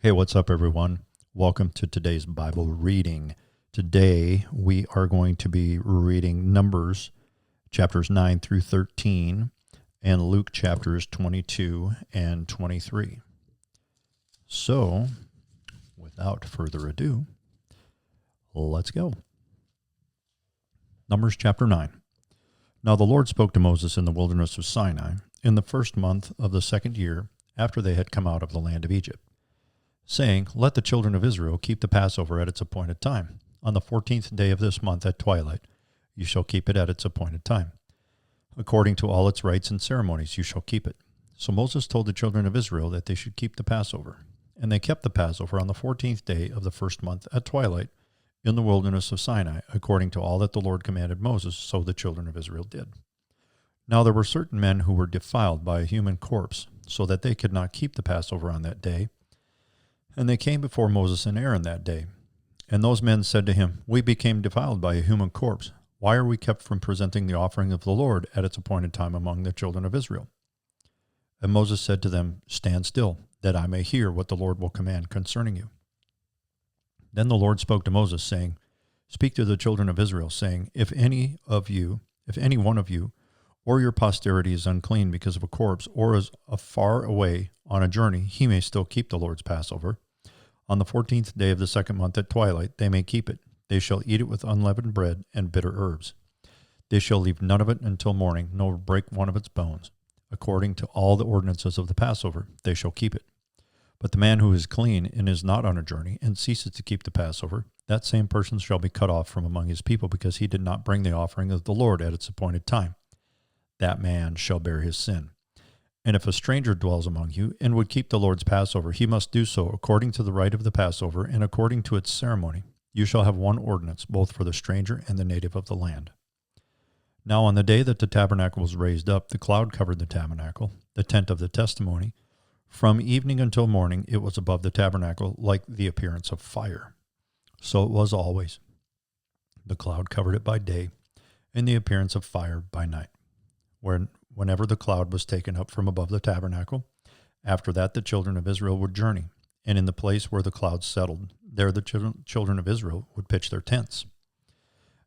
Hey, what's up, everyone? Welcome to today's Bible reading. Today, we are going to be reading Numbers chapters 9 through 13 and Luke chapters 22 and 23. So, without further ado, let's go. Numbers chapter 9. Now the Lord spoke to Moses in the wilderness of Sinai in the first month of the second year after they had come out of the land of Egypt, saying, Let the children of Israel keep the Passover at its appointed time. On the 14th day of this month at twilight, you shall keep it at its appointed time. According to all its rites and ceremonies, you shall keep it. So Moses told the children of Israel that they should keep the Passover. And they kept the Passover on the 14th day of the first month at twilight in the wilderness of Sinai, according to all that the Lord commanded Moses, so the children of Israel did. Now there were certain men who were defiled by a human corpse, so that they could not keep the Passover on that day. And they came before Moses and Aaron that day. And those men said to him, We became defiled by a human corpse. Why are we kept from presenting the offering of the Lord at its appointed time among the children of Israel? And Moses said to them, Stand still, that I may hear what the Lord will command concerning you. Then the Lord spoke to Moses, saying, Speak to the children of Israel, saying, If any one of you, or your posterity is unclean because of a corpse, or is far away on a journey, he may still keep the Lord's Passover. On the 14th day of the second month at twilight, they may keep it. They shall eat it with unleavened bread and bitter herbs. They shall leave none of it until morning, nor break one of its bones. According to all the ordinances of the Passover, they shall keep it. But the man who is clean and is not on a journey and ceases to keep the Passover, that same person shall be cut off from among his people, because he did not bring the offering of the Lord at its appointed time. That man shall bear his sin. And if a stranger dwells among you and would keep the Lord's Passover, he must do so according to the rite of the Passover and according to its ceremony. You shall have one ordinance, both for the stranger and the native of the land. Now on the day that the tabernacle was raised up, the cloud covered the tabernacle, the tent of the testimony. From evening until morning it was above the tabernacle like the appearance of fire. So it was always. The cloud covered it by day, and the appearance of fire by night. Whenever the cloud was taken up from above the tabernacle, after that the children of Israel would journey, and in the place where the cloud settled, there the children of Israel would pitch their tents.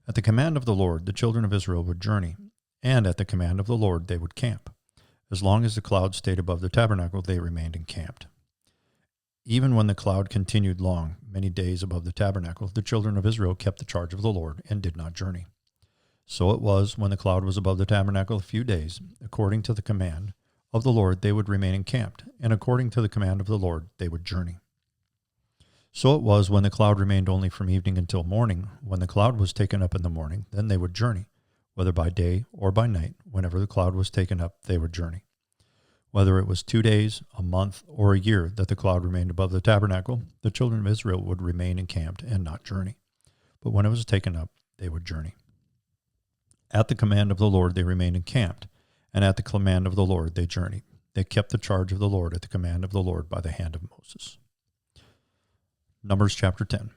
At the command of the Lord, the children of Israel would journey, and at the command of the Lord they would camp. As long as the cloud stayed above the tabernacle, they remained encamped. Even when the cloud continued long, many days above the tabernacle, the children of Israel kept the charge of the Lord and did not journey. So it was, when the cloud was above the tabernacle a few days, according to the command of the Lord, they would remain encamped, and according to the command of the Lord, they would journey. So it was, when the cloud remained only from evening until morning. When the cloud was taken up in the morning, then they would journey, whether by day or by night. Whenever the cloud was taken up, they would journey. Whether it was 2 days, a month, or a year that the cloud remained above the tabernacle, the children of Israel would remain encamped and not journey. But when it was taken up, they would journey. At the command of the Lord they remained encamped, and at the command of the Lord they journeyed. They kept the charge of the Lord at the command of the Lord by the hand of Moses. Numbers chapter 10.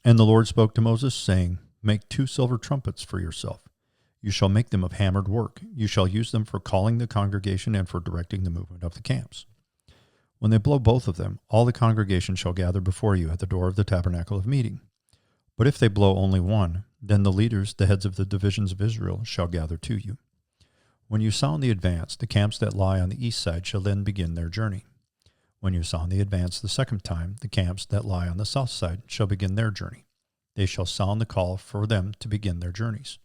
And the Lord spoke to Moses, saying, Make 2 silver trumpets for yourself. You shall make them of hammered work. You shall use them for calling the congregation and for directing the movement of the camps. When they blow both of them, all the congregation shall gather before you at the door of the tabernacle of meeting. But if they blow only one, then the leaders, the heads of the divisions of Israel, shall gather to you. When you sound the advance, the camps that lie on the east side shall then begin their journey. When you sound the advance the second time, the camps that lie on the south side shall begin their journey. They shall sound the call for them to begin their journeys.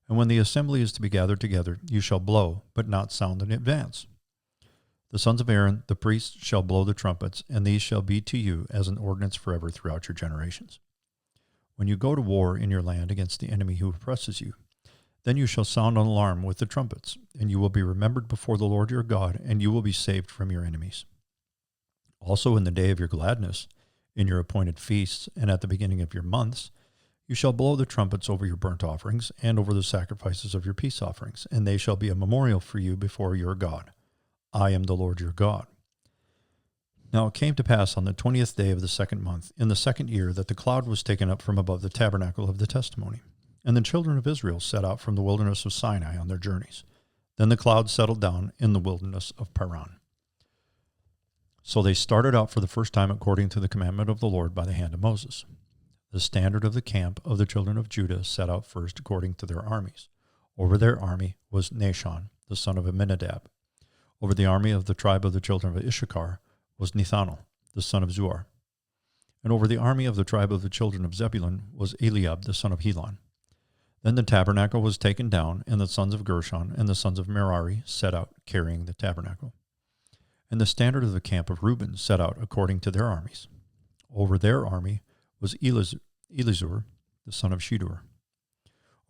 And when the assembly is to be gathered together, you shall blow, but not sound an advance. The sons of Aaron, the priests, shall blow the trumpets, and these shall be to you as an ordinance forever throughout your generations. When you go to war in your land against the enemy who oppresses you, then you shall sound an alarm with the trumpets, and you will be remembered before the Lord your God, and you will be saved from your enemies. Also in the day of your gladness, in your appointed feasts, and at the beginning of your months, you shall blow the trumpets over your burnt offerings and over the sacrifices of your peace offerings, and they shall be a memorial for you before your God. I am the Lord your God. Now it came to pass on the 20th day of the second month, in the second year, that the cloud was taken up from above the tabernacle of the testimony. And the children of Israel set out from the wilderness of Sinai on their journeys. Then the cloud settled down in the wilderness of Paran. So they started out for the first time according to the commandment of the Lord by the hand of Moses. The standard of the camp of the children of Judah set out first according to their armies. Over their army was Nashon, the son of Amminadab. Over the army of the tribe of the children of Issachar was Nethanel, the son of Zuar. And over the army of the tribe of the children of Zebulun was Eliab, the son of Helon. Then the tabernacle was taken down, and the sons of Gershon and the sons of Merari set out carrying the tabernacle. And the standard of the camp of Reuben set out according to their armies. Over their army was Elizur, the son of Shedeur.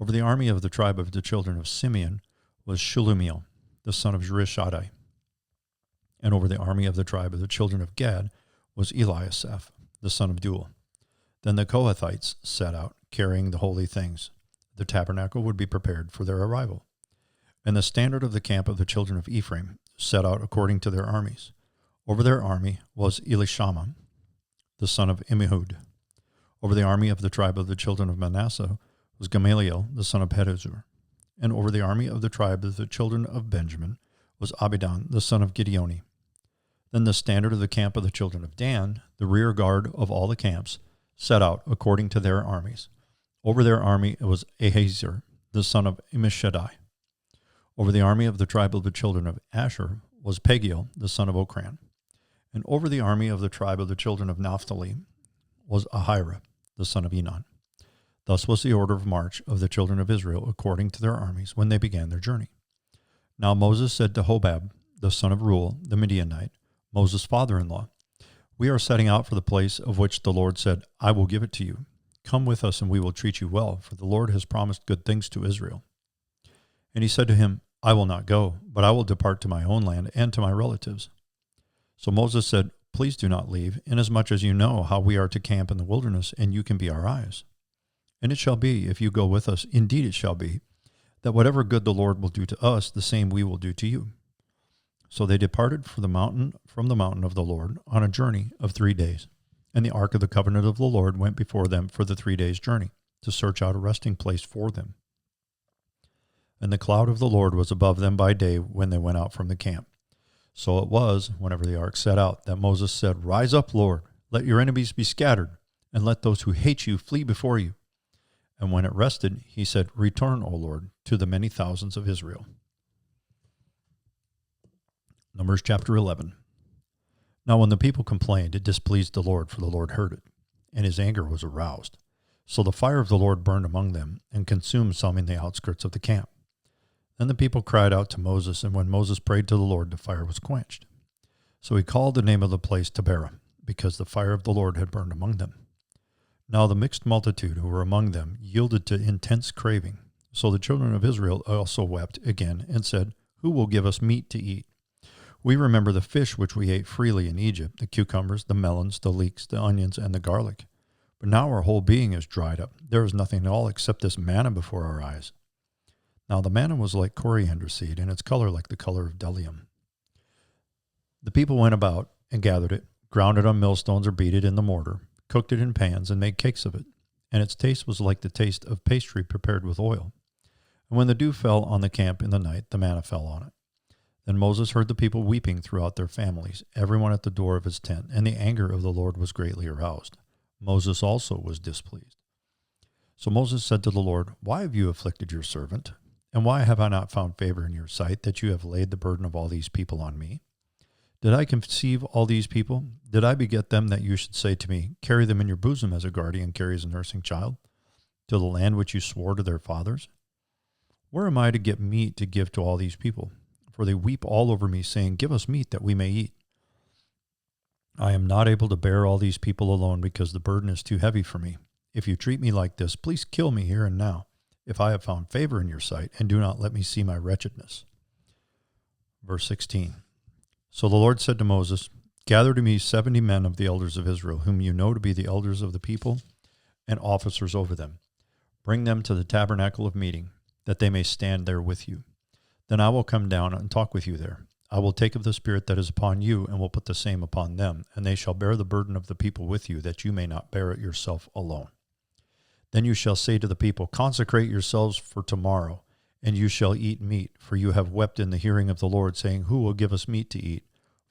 Over the army of the tribe of the children of Simeon was Shelumiel, the son of Zurishaddai. And over the army of the tribe of the children of Gad was Eliasaph, the son of Duel. Then the Kohathites set out, carrying the holy things. The tabernacle would be prepared for their arrival. And the standard of the camp of the children of Ephraim set out according to their armies. Over their army was Elishama, the son of Ammihud. Over the army of the tribe of the children of Manasseh was Gamaliel, the son of Pedazur. And over the army of the tribe of the children of Benjamin was Abidan, the son of Gideoni. Then the standard of the camp of the children of Dan, the rear guard of all the camps, set out according to their armies. Over their army it was Ahiezer, the son of Ammishaddai. Over the army of the tribe of the children of Asher was Pagiel, the son of Okran. And over the army of the tribe of the children of Naphtali was Ahira, the son of Enon. Thus was the order of march of the children of Israel according to their armies when they began their journey. Now Moses said to Hobab, the son of Reuel, the Midianite, Moses' father-in-law, "We are setting out for the place of which the Lord said, 'I will give it to you.' Come with us, and we will treat you well, for the Lord has promised good things to Israel." And he said to him, "I will not go, but I will depart to my own land and to my relatives." So Moses said, "Please do not leave, inasmuch as you know how we are to camp in the wilderness, and you can be our eyes. And it shall be, if you go with us, indeed it shall be, that whatever good the Lord will do to us, the same we will do to you." So they departed from the mountain of the Lord on a journey of 3 days. And the ark of the covenant of the Lord went before them for the 3 days' journey, to search out a resting place for them. And the cloud of the Lord was above them by day when they went out from the camp. So it was, whenever the ark set out, that Moses said, "Rise up, Lord, let your enemies be scattered, and let those who hate you flee before you." And when it rested, he said, "Return, O Lord, to the many thousands of Israel." Numbers chapter 11. Now when the people complained, it displeased the Lord, for the Lord heard it, and his anger was aroused. So the fire of the Lord burned among them, and consumed some in the outskirts of the camp. Then the people cried out to Moses, and when Moses prayed to the Lord, the fire was quenched. So he called the name of the place Taberah, because the fire of the Lord had burned among them. Now the mixed multitude who were among them yielded to intense craving. So the children of Israel also wept again, and said, "Who will give us meat to eat? We remember the fish which we ate freely in Egypt, the cucumbers, the melons, the leeks, the onions, and the garlic. But now our whole being is dried up. There is nothing at all except this manna before our eyes." Now the manna was like coriander seed, and its color like the color of bdellium. The people went about and gathered it, ground it on millstones or beat it in the mortar, cooked it in pans, and made cakes of it. And its taste was like the taste of pastry prepared with oil. And when the dew fell on the camp in the night, the manna fell on it. Then Moses heard the people weeping throughout their families, everyone at the door of his tent, and the anger of the Lord was greatly aroused. Moses also was displeased. So Moses said to the Lord, "Why have you afflicted your servant? And why have I not found favor in your sight, that you have laid the burden of all these people on me? Did I conceive all these people? Did I beget them, that you should say to me, 'Carry them in your bosom as a guardian carries a nursing child, to the land which you swore to their fathers?' Where am I to get meat to give to all these people? For they weep all over me, saying, 'Give us meat that we may eat.' I am not able to bear all these people alone, because the burden is too heavy for me. If you treat me like this, please kill me here and now, if I have found favor in your sight, and do not let me see my wretchedness." Verse 16. So the Lord said to Moses, "Gather to me 70 men of the elders of Israel, whom you know to be the elders of the people and officers over them. Bring them to the tabernacle of meeting, that they may stand there with you. Then I will come down and talk with you there. I will take of the Spirit that is upon you, and will put the same upon them, and they shall bear the burden of the people with you, that you may not bear it yourself alone. Then you shall say to the people, 'Consecrate yourselves for tomorrow, and you shall eat meat, for you have wept in the hearing of the Lord, saying, "Who will give us meat to eat?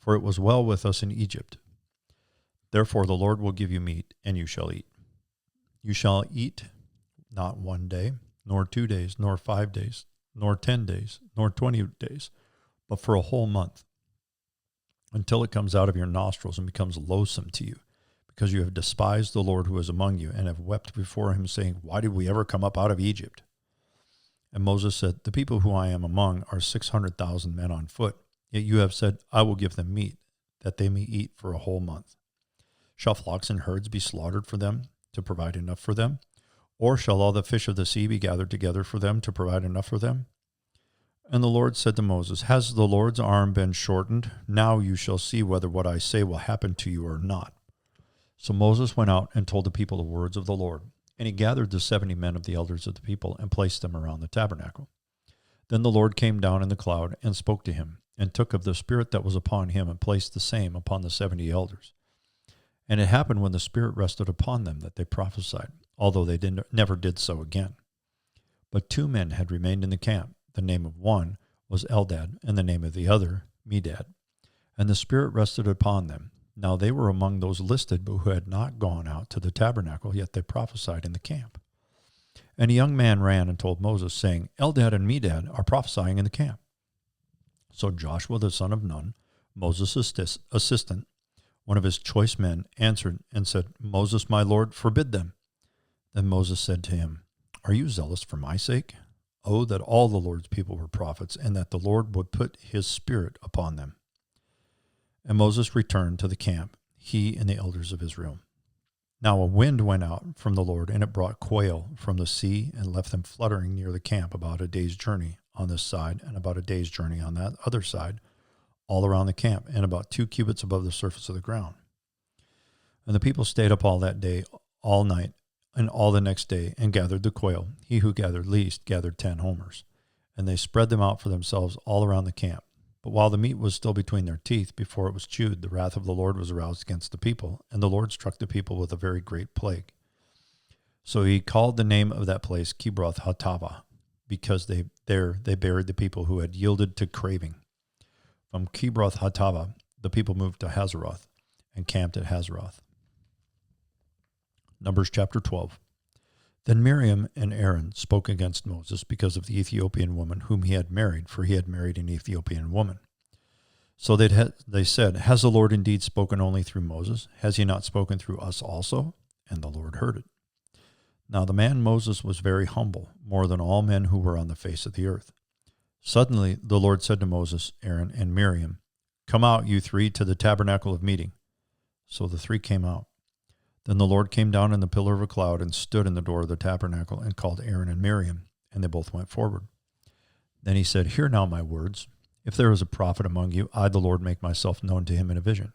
for it was well with us in Egypt. Therefore the Lord will give you meat, and you shall eat. You shall eat not 1 day, nor 2 days, nor 5 days, nor 10 days, nor 20 days, but for a whole month, until it comes out of your nostrils and becomes loathsome to you, because you have despised the Lord who is among you, and have wept before him, saying, why did we ever come up out of Egypt? And Moses said, the people who I am among are 600,000 men on foot, yet you have said, I will give them meat, that they may eat for a whole month. Shall flocks and herds be slaughtered for them, to provide enough for them? Or shall all the fish of the sea be gathered together for them, to provide enough for them? And the Lord said to Moses, has the Lord's arm been shortened? Now you shall see whether what I say will happen to you or not. So Moses went out and told the people the words of the Lord. And he gathered the 70 men of the elders of the people and placed them around the tabernacle. Then the Lord came down in the cloud and spoke to him, and took of the Spirit that was upon him and placed the same upon the 70 elders. And it happened when the Spirit rested upon them that they prophesied, although they never did so again. But 2 men had remained in the camp. The name of one was Eldad, and the name of the other Medad. And the Spirit rested upon them. Now they were among those listed, but who had not gone out to the tabernacle, yet they prophesied in the camp. And a young man ran and told Moses, saying, Eldad and Medad are prophesying in the camp. So Joshua the son of Nun, Moses' assistant, one of his choice men, answered and said, Moses, my Lord, forbid them. Then Moses said to him, are you zealous for my sake? Oh, that all the Lord's people were prophets, and that the Lord would put his Spirit upon them. And Moses returned to the camp, he and the elders of Israel. Now a wind went out from the Lord, and it brought quail from the sea, and left them fluttering near the camp about a day's journey on this side, and about a day's journey on that other side, all around the camp, and about 2 cubits above the surface of the ground. And the people stayed up all that day, all night, and all the next day, and gathered the quail. He who gathered least gathered 10 homers. And they spread them out for themselves all around the camp. But while the meat was still between their teeth, before it was chewed, the wrath of the Lord was aroused against the people, and the Lord struck the people with a very great plague. So he called the name of that place Kibroth Hattava, because they buried the people who had yielded to craving. From Kibroth Hattava, the people moved to Hazeroth and camped at Hazeroth. Numbers chapter 12. Then Miriam and Aaron spoke against Moses because of the Ethiopian woman whom he had married, for he had married an Ethiopian woman. So they said, has the Lord indeed spoken only through Moses? Has he not spoken through us also? And the Lord heard it. Now the man Moses was very humble, more than all men who were on the face of the earth. Suddenly the Lord said to Moses, Aaron, and Miriam, come out, you 3, to the tabernacle of meeting. So the 3 came out. Then the Lord came down in the pillar of a cloud and stood in the door of the tabernacle and called Aaron and Miriam, and they both went forward. Then he said, hear now my words. If there is a prophet among you, I, the Lord, make myself known to him in a vision.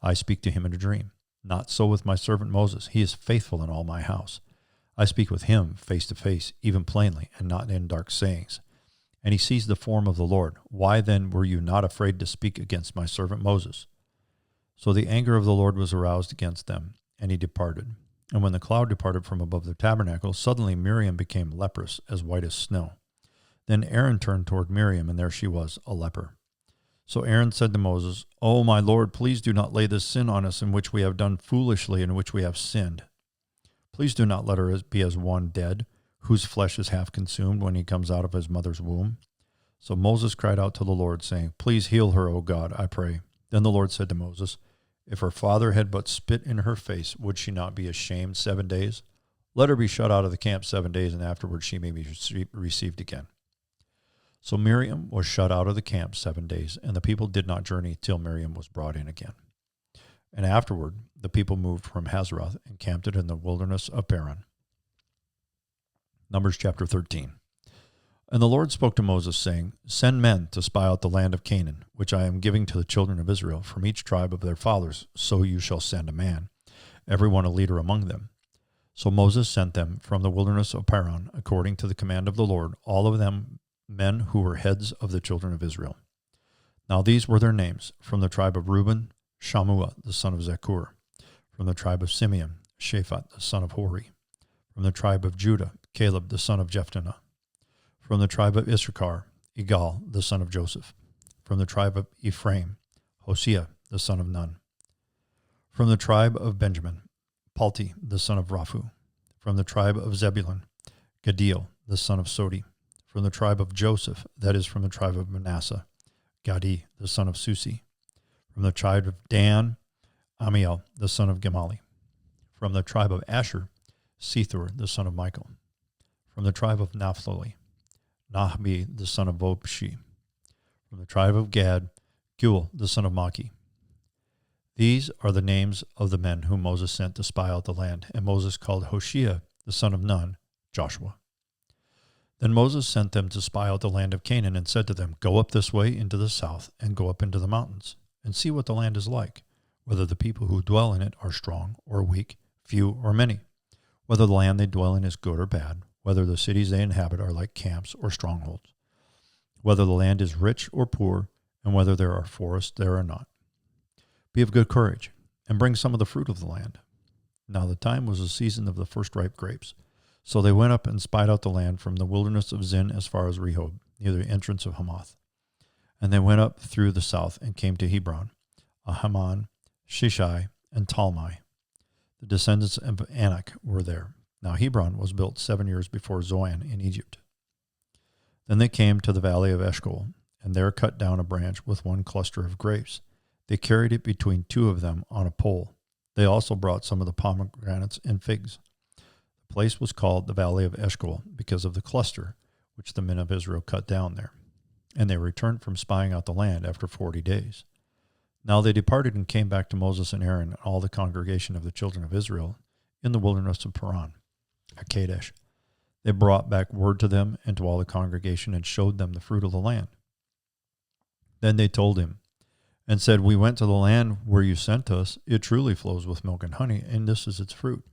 I speak to him in a dream. Not so with my servant Moses. He is faithful in all my house. I speak with him face to face, even plainly, and not in dark sayings. And he sees the form of the Lord. Why then were you not afraid to speak against my servant Moses? So the anger of the Lord was aroused against them, and he departed. And when the cloud departed from above the tabernacle, suddenly Miriam became leprous, as white as snow. Then Aaron turned toward Miriam, and there she was, a leper. So Aaron said to Moses, O my Lord, please do not lay this sin on us in which we have done foolishly, in which we have sinned. Please do not let her be as one dead, whose flesh is half consumed when he comes out of his mother's womb. So Moses cried out to the Lord, saying, Please heal her, O God, I pray. Then the Lord said to Moses, If her father had but spit in her face, would she not be ashamed 7 days? Let her be shut out of the camp 7 days, and afterwards she may be received again. So Miriam was shut out of the camp 7 days, and the people did not journey till Miriam was brought in again. And afterward the people moved from Hazeroth and camped it in the wilderness of Paran. Numbers chapter 13. And the Lord spoke to Moses, saying, Send men to spy out the land of Canaan, which I am giving to the children of Israel, from each tribe of their fathers. So you shall send a man, every one a leader among them. So Moses sent them from the wilderness of Paran, according to the command of the Lord, all of them men who were heads of the children of Israel. Now these were their names: from the tribe of Reuben, Shammua the son of Zakur; from the tribe of Simeon, Shaphat the son of Hori; from the tribe of Judah, Caleb the son of Jephunneh; from the tribe of Issachar, Igal the son of Joseph; from the tribe of Ephraim, Hosea the son of Nun. From the tribe of Benjamin, Palti the son of Raphu. From the tribe of Zebulun, Gadiel the son of Sodi. From the tribe of Joseph, that is, from the tribe of Manasseh, Gadi the son of Susi. From the tribe of Dan, Amiel the son of Gemali. From the tribe of Asher, Sethur the son of Michael. From the tribe of Naphtali, Nahbi the son of Vobshi. From the tribe of Gad, Guel the son of Maki. These are the names of the men whom Moses sent to spy out the land, and Moses called Hoshea the son of Nun, Joshua. Then Moses sent them to spy out the land of Canaan, and said to them, Go up this way into the south, and go up into the mountains, and see what the land is like, whether the people who dwell in it are strong or weak, few or many, whether the land they dwell in is good or bad, whether the cities they inhabit are like camps or strongholds, whether the land is rich or poor, and whether there are forests there or not. Be of good courage, and bring some of the fruit of the land. Now the time was the season of the first ripe grapes. So they went up and spied out the land from the wilderness of Zin as far as Rehob, near the entrance of Hamath. And they went up through the south and came to Hebron, Ahaman, Shishai, and Talmai. The descendants of Anak were there. Now Hebron was built 7 years before Zoan in Egypt. Then they came to the valley of Eshcol, and there cut down a branch with one cluster of grapes. They carried it between two of them on a pole. They also brought some of the pomegranates and figs. The place was called the Valley of Eshcol because of the cluster which the men of Israel cut down there. And they returned from spying out the land after 40 days. Now they departed and came back to Moses and Aaron and all the congregation of the children of Israel in the wilderness of Paran, at Kadesh. They brought back word to them and to all the congregation and showed them the fruit of the land. Then they told him and said, We went to the land where you sent us. It truly flows with milk and honey, and this is its fruit.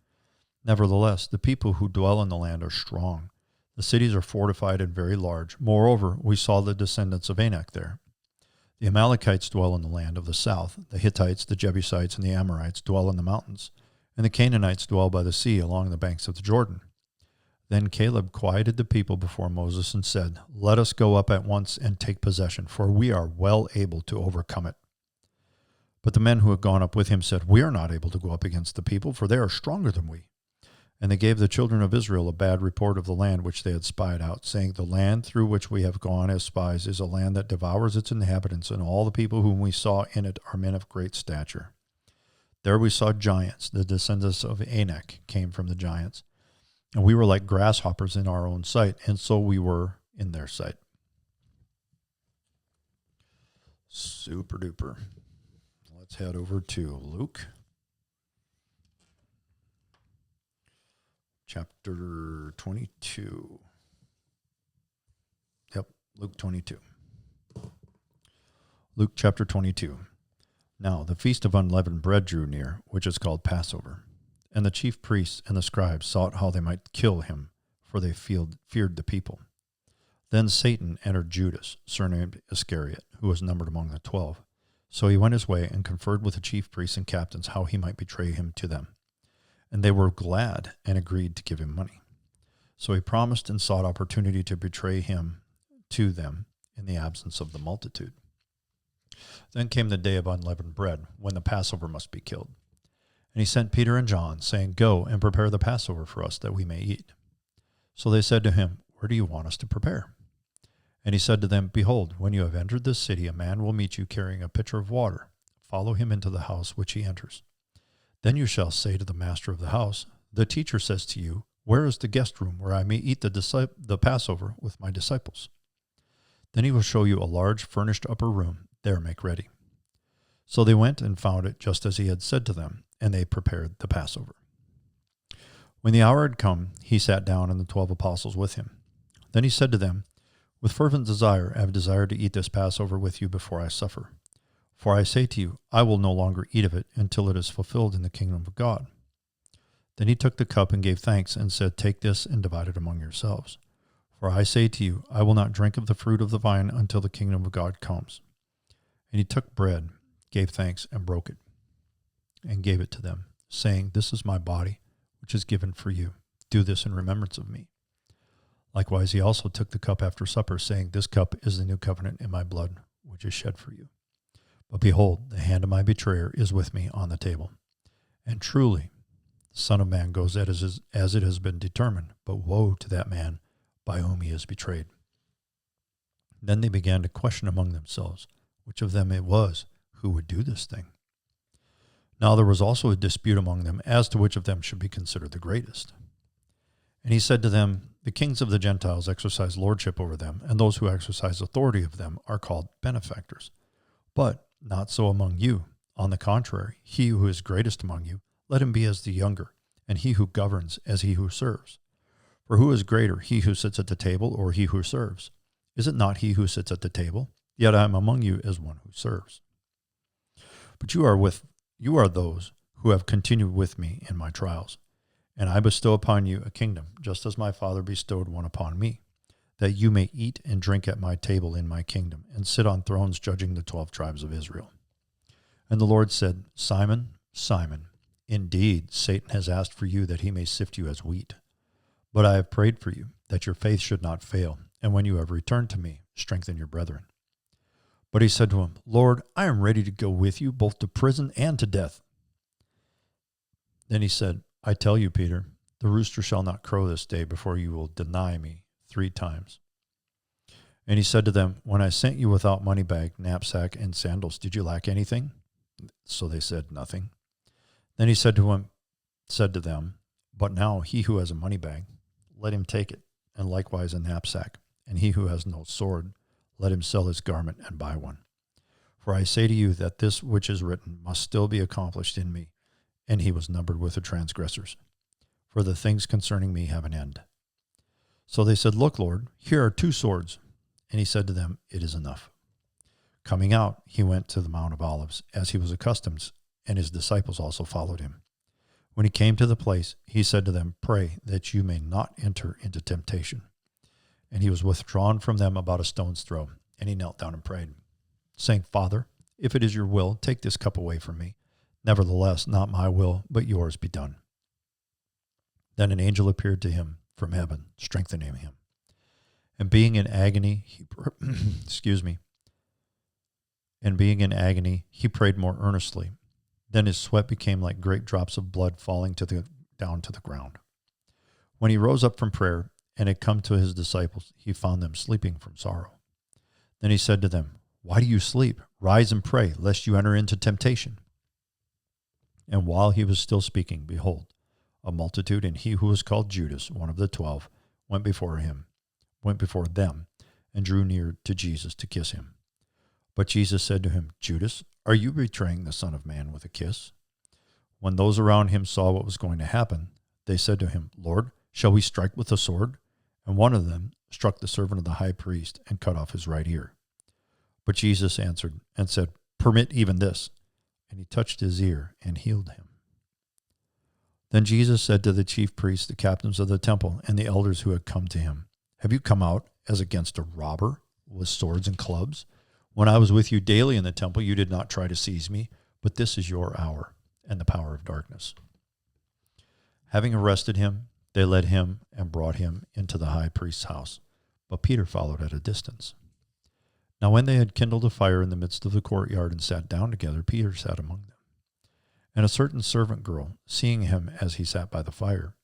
Nevertheless, the people who dwell in the land are strong. The cities are fortified and very large. Moreover, we saw the descendants of Anak there. The Amalekites dwell in the land of the south. The Hittites, the Jebusites, and the Amorites dwell in the mountains. And the Canaanites dwell by the sea along the banks of the Jordan. Then Caleb quieted the people before Moses and said, Let us go up at once and take possession, for we are well able to overcome it. But the men who had gone up with him said, We are not able to go up against the people, for they are stronger than we. And they gave the children of Israel a bad report of the land which they had spied out, saying, The land through which we have gone as spies is a land that devours its inhabitants, and all the people whom we saw in it are men of great stature. There we saw giants. The descendants of Anak came from the giants. And we were like grasshoppers in our own sight, and so we were in their sight. Super duper. Let's head over to Luke. Chapter 22. Yep, Luke 22. Luke chapter 22. Now the feast of unleavened bread drew near, which is called Passover. And the chief priests and the scribes sought how they might kill him, for they feared the people. Then Satan entered Judas, surnamed Iscariot, who was numbered among the 12. So he went his way and conferred with the chief priests and captains how he might betray him to them. And they were glad and agreed to give him money. So he promised and sought opportunity to betray him to them in the absence of the multitude. Then came the day of unleavened bread, when the Passover must be killed. And he sent Peter and John, saying, Go and prepare the Passover for us, that we may eat. So they said to him, Where do you want us to prepare? And he said to them, Behold, when you have entered this city, a man will meet you carrying a pitcher of water. Follow him into the house which he enters. Then you shall say to the master of the house, The teacher says to you, Where is the guest room where I may eat the Passover with my disciples? Then he will show you a large furnished upper room. There make ready. So they went and found it just as he had said to them, and they prepared the Passover. When the hour had come, he sat down and the 12 apostles with him. Then he said to them, With fervent desire I have desired to eat this Passover with you before I suffer. For I say to you, I will no longer eat of it until it is fulfilled in the kingdom of God. Then he took the cup and gave thanks and said, Take this and divide it among yourselves. For I say to you, I will not drink of the fruit of the vine until the kingdom of God comes. And he took bread, gave thanks, and broke it, and gave it to them, saying, This is my body, which is given for you. Do this in remembrance of me. Likewise, he also took the cup after supper, saying, This cup is the new covenant in my blood, which is shed for you. But behold, the hand of my betrayer is with me on the table. And truly, the Son of Man goes as it has been determined, but woe to that man by whom he is betrayed. Then they began to question among themselves which of them it was who would do this thing. Now there was also a dispute among them as to which of them should be considered the greatest. And he said to them, the kings of the Gentiles exercise lordship over them, and those who exercise authority of them are called benefactors. But not so among you. On the contrary, he who is greatest among you, let him be as the younger, and he who governs as he who serves. For who is greater, he who sits at the table or he who serves? Is it not he who sits at the table? Yet I am among you as one who serves. But you are those who have continued with me in my trials. And I bestow upon you a kingdom, just as my Father bestowed one upon me, that you may eat and drink at my table in my kingdom, and sit on thrones judging the 12 tribes of Israel. And the Lord said, Simon, Simon, indeed Satan has asked for you that he may sift you as wheat. But I have prayed for you, that your faith should not fail, and when you have returned to me, strengthen your brethren. But he said to him, Lord, I am ready to go with you both to prison and to death. Then he said, I tell you, Peter, the rooster shall not crow this day before you will deny me 3 times. And he said to them, when I sent you without money bag, knapsack, and sandals, did you lack anything? So they said, nothing. Then he said to them, but now he who has a money bag, let him take it, and likewise a knapsack. And he who has no sword, let him sell his garment and buy one. For I say to you that this which is written must still be accomplished in me. And he was numbered with the transgressors. For the things concerning me have an end. So they said, look, Lord, here are 2 swords. And he said to them, it is enough. Coming out, he went to the Mount of Olives, as he was accustomed, and his disciples also followed him. When he came to the place, he said to them, pray that you may not enter into temptation. And he was withdrawn from them about a stone's throw, and he knelt down and prayed, saying, Father, if it is your will, take this cup away from me. Nevertheless, not my will, but yours be done. Then an angel appeared to him from heaven, strengthening him. And being in agony, he prayed more earnestly. Then his sweat became like great drops of blood falling down to the ground. When he rose up from prayer and had come to his disciples, he found them sleeping from sorrow. Then he said to them, why do you sleep? Rise and pray, lest you enter into temptation. And while he was still speaking, behold, a multitude, and he who was called Judas, one of the 12, went before them, and drew near to Jesus to kiss him. But Jesus said to him, Judas, are you betraying the Son of Man with a kiss? When those around him saw what was going to happen, they said to him, Lord, shall we strike with the sword? And one of them struck the servant of the high priest and cut off his right ear. But Jesus answered and said, permit even this. And he touched his ear and healed him. Then Jesus said to the chief priests, the captains of the temple, and the elders who had come to him, have you come out as against a robber with swords and clubs? When I was with you daily in the temple, you did not try to seize me, but this is your hour and the power of darkness. Having arrested him, they led him and brought him into the high priest's house, but Peter followed at a distance. Now when they had kindled a fire in the midst of the courtyard and sat down together, Peter sat among them. And a certain servant girl, seeing him as he sat by the fire,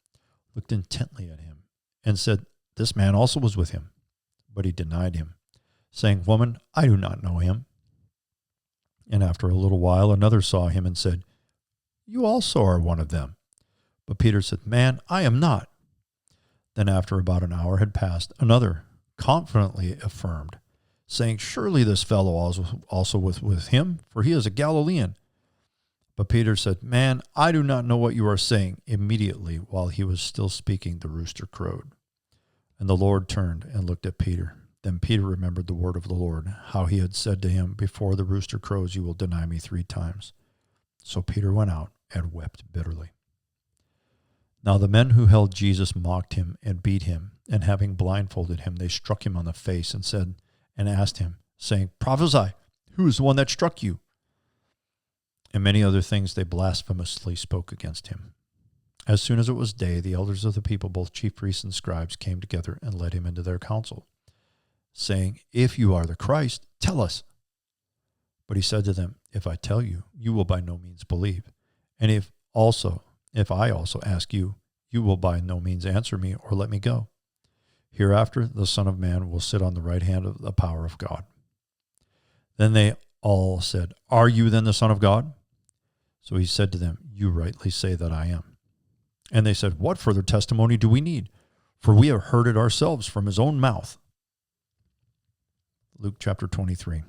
looked intently at him and said, this man also was with him. But he denied him, saying, woman, I do not know him. And after a little while another saw him and said, you also are one of them. But Peter said, man, I am not. Then after about an hour had passed, another confidently affirmed, saying, surely this fellow also was with him, for he is a Galilean. But Peter said, man, I do not know what you are saying. Immediately, while he was still speaking, the rooster crowed. And the Lord turned and looked at Peter. Then Peter remembered the word of the Lord, how he had said to him, before the rooster crows, you will deny me 3 times. So Peter went out and wept bitterly. Now the men who held Jesus mocked him and beat him, and having blindfolded him, they struck him on the face and asked him, saying, prophesy, who is the one that struck you? And many other things they blasphemously spoke against him. As soon as it was day, the elders of the people, both chief priests and scribes, came together and led him into their council, saying, if you are the Christ, tell us. But he said to them, if I tell you, you will by no means believe. And if I also ask you, you will by no means answer me or let me go. Hereafter, the Son of Man will sit on the right hand of the power of God. Then they all said, are you then the Son of God? So he said to them, you rightly say that I am. And they said, what further testimony do we need? For we have heard it ourselves from his own mouth. Luke chapter 23.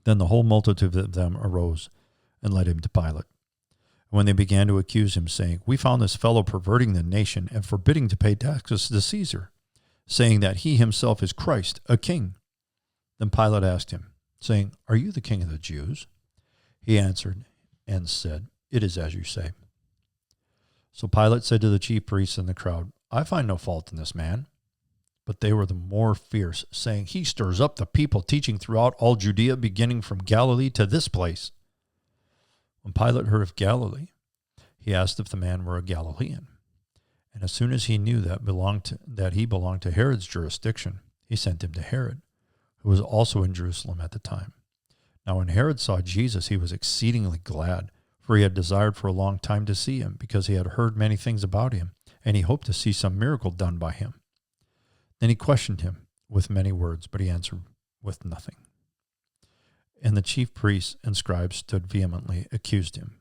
Then the whole multitude of them arose and led him to Pilate. When they began to accuse him, saying, we found this fellow perverting the nation and forbidding to pay taxes to Caesar, saying that he himself is Christ, a king. Then Pilate asked him, saying, are you the king of the Jews? He answered and said, it is as you say. So Pilate said to the chief priests and the crowd, I find no fault in this man. But they were the more fierce, saying, he stirs up the people, teaching throughout all Judea, beginning from Galilee to this place. When Pilate heard of Galilee, he asked if the man were a Galilean. And as soon as he knew that he belonged to Herod's jurisdiction, he sent him to Herod, who was also in Jerusalem at the time. Now when Herod saw Jesus, he was exceedingly glad, for he had desired for a long time to see him, because he had heard many things about him, and he hoped to see some miracle done by him. Then he questioned him with many words, but he answered with nothing. And the chief priests and scribes stood vehemently, accused him.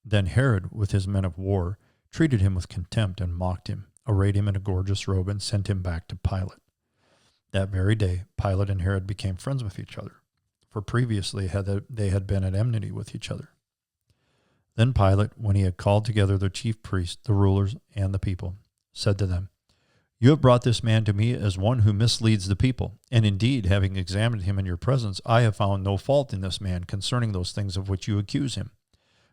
Then Herod, with his men of war, treated him with contempt and mocked him, arrayed him in a gorgeous robe, and sent him back to Pilate. That very day, Pilate and Herod became friends with each other, for previously they had been at enmity with each other. Then Pilate, when he had called together the chief priests, the rulers, and the people, said to them, you have brought this man to me as one who misleads the people. And indeed, having examined him in your presence, I have found no fault in this man concerning those things of which you accuse him.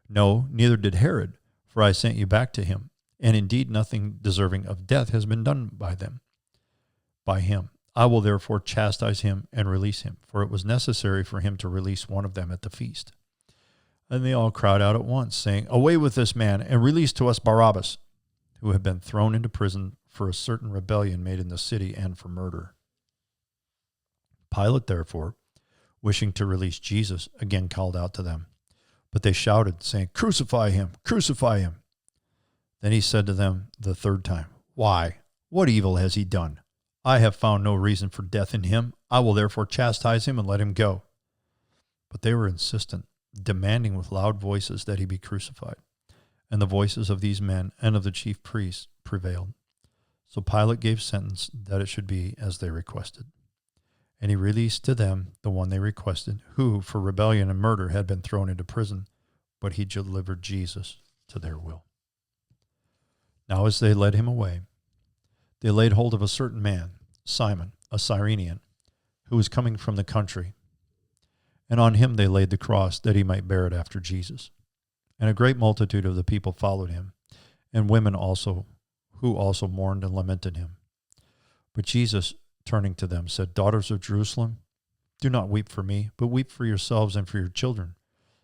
No, neither did Herod, for I sent you back to him. And indeed, nothing deserving of death has been done by him. I will therefore chastise him and release him, for it was necessary for him to release one of them at the feast. And they all cried out at once, saying, away with this man, and release to us Barabbas, who had been thrown into prison for a certain rebellion made in the city and for murder. Pilate, therefore, wishing to release Jesus, again called out to them. But they shouted, saying, crucify him, crucify him. Then he said to them the third time, why? What evil has he done? I have found no reason for death in him. I will therefore chastise him and let him go. But they were insistent, demanding with loud voices that he be crucified. And the voices of these men and of the chief priests prevailed. So Pilate gave sentence that it should be as they requested. And he released to them the one they requested, who for rebellion and murder had been thrown into prison, but he delivered Jesus to their will. Now as they led him away, they laid hold of a certain man, Simon, a Cyrenian, who was coming from the country. And on him they laid the cross, that he might bear it after Jesus. And a great multitude of the people followed him, and women also, who also mourned and lamented him. But Jesus, turning to them, said, daughters of Jerusalem, do not weep for me, but weep for yourselves and for your children.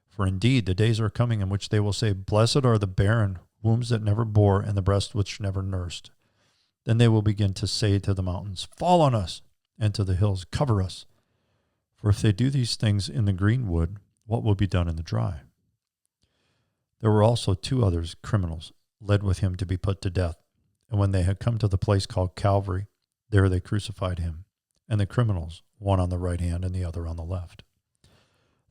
For indeed the days are coming in which they will say, blessed are the barren, wombs that never bore, and the breasts which never nursed. Then they will begin to say to the mountains, fall on us, and to the hills, cover us. For if they do these things in the green wood, what will be done in the dry? There were also two others, criminals, led with him to be put to death. And when they had come to the place called Calvary, there they crucified him, and the criminals, one on the right hand and the other on the left.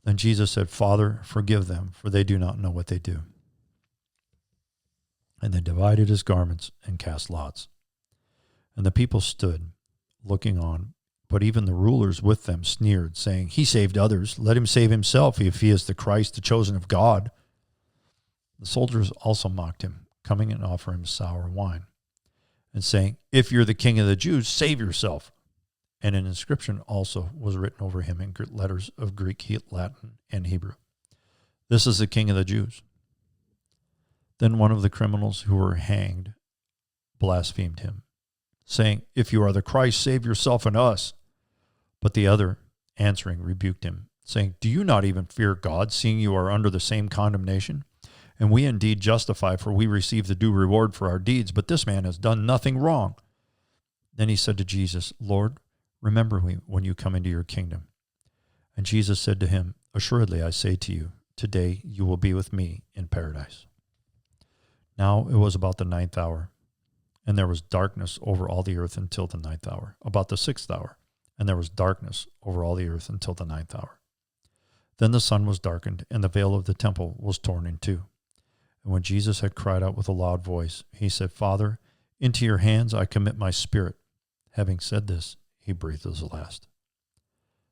Then Jesus said, Father, forgive them, for they do not know what they do. And they divided his garments and cast lots. And the people stood, looking on, but even the rulers with them sneered, saying, he saved others, let him save himself, if he is the Christ, the chosen of God. The soldiers also mocked him, coming and offering him sour wine, and saying, if you're the king of the Jews, save yourself. And an inscription also was written over him in letters of Greek, Latin, and Hebrew. This is the king of the Jews. Then one of the criminals who were hanged blasphemed him, saying, if you are the Christ, save yourself and us. But the other, answering, rebuked him, saying, do you not even fear God, seeing you are under the same condemnation? And we indeed justify, for we receive the due reward for our deeds, but this man has done nothing wrong. Then he said to Jesus, Lord, remember me when you come into your kingdom. And Jesus said to him, Assuredly I say to you, today you will be with me in paradise. Now it was about the 9th hour, and there was darkness over all the earth until the 9th hour. About the 6th hour, and there was darkness over all the earth until the 9th hour. Then the sun was darkened, and the veil of the temple was torn in two. And when Jesus had cried out with a loud voice, he said, Father, into your hands I commit my spirit. Having said this, he breathed his last.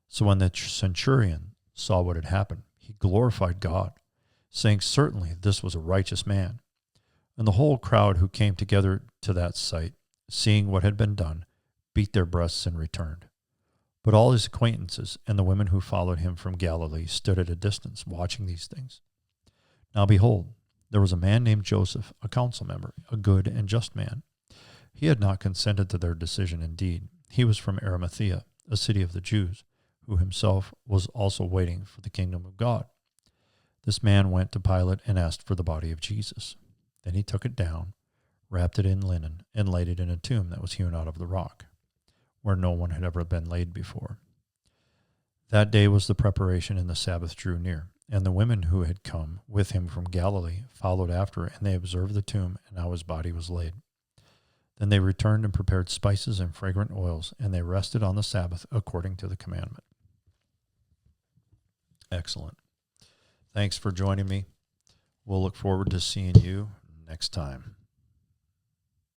So when the centurion saw what had happened, he glorified God, saying, Certainly this was a righteous man. And the whole crowd who came together to that sight, seeing what had been done, beat their breasts and returned. But all his acquaintances and the women who followed him from Galilee stood at a distance, watching these things. Now behold, there was a man named Joseph, a council member, a good and just man. He had not consented to their decision indeed. He was from Arimathea, a city of the Jews, who himself was also waiting for the kingdom of God. This man went to Pilate and asked for the body of Jesus. Then he took it down, wrapped it in linen, and laid it in a tomb that was hewn out of the rock, where no one had ever been laid before. That day was the preparation, and the Sabbath drew near. And the women who had come with him from Galilee followed after, and they observed the tomb and how his body was laid. Then they returned and prepared spices and fragrant oils, and they rested on the Sabbath according to the commandment. Excellent. Thanks for joining me. We'll look forward to seeing you next time.